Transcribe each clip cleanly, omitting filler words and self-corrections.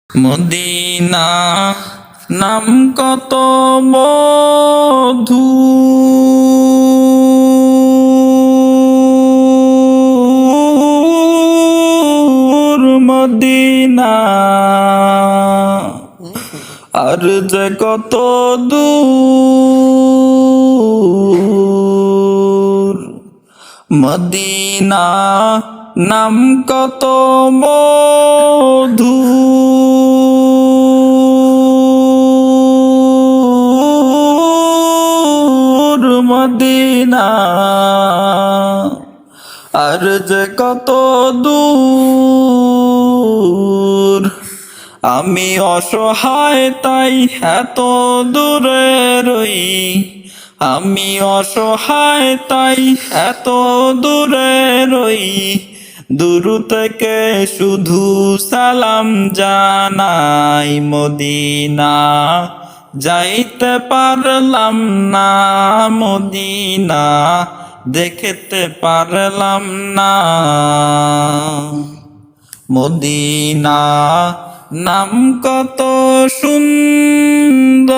Medina নাম কত মধু, Medina আর যে কত দূর। মদিনা নাম কত মধু, মদিনা আর যে কত দূর। আমি অসহায় তাই এত দূরে রই, আমি অসহায় তাই এত দূরে রই। দূর থেকে শুধু সালাম জানাই, মদিনা যাইতে পারলাম না, মদিনা দেখতে পারলাম না। মদিনা নাম কত সুন্দর,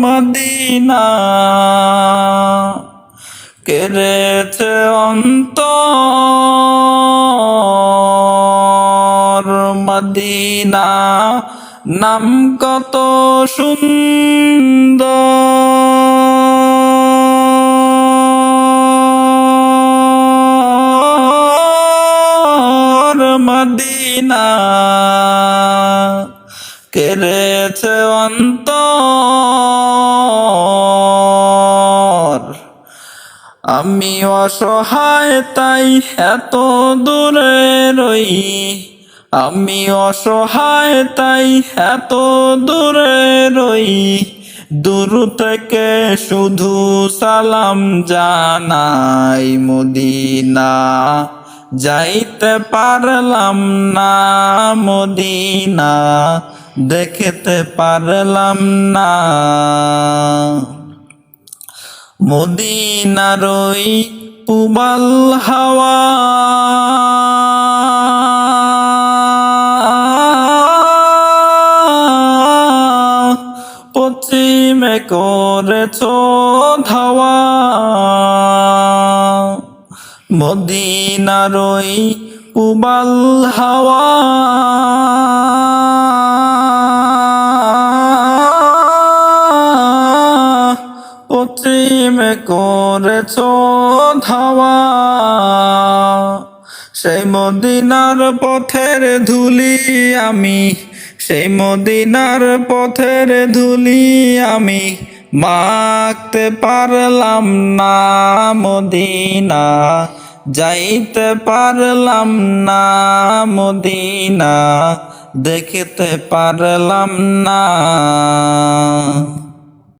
মদিনা কেড়েছে অন্তর। মদিনা নাম কত সুন্দর, মদিনা কেড়েছে অন্তর। আমি অসহায় তাই এত দূরে রই, আমি অসহায় তাই এত দূরে রই। দূর থেকে শুধু সালাম জানাই, মদিনা যাইতে পারলাম না, মদিনা দেখতে পারলাম না। মদিনার ওই পুবাল হাওয়া পশ্চিমে করেছ ধাওয়া। মদিনার ওই পুবাল হাওয়া পশ্চিমে করেছ ধাওয়া। সেই মদিনার পথের ধুলি আমি, সেই মদিনার পথের ধুলি আমি মাখতে পারলাম না, মদিনা যাইতে পারলাম না, মদিনা দেখতে পারলাম না।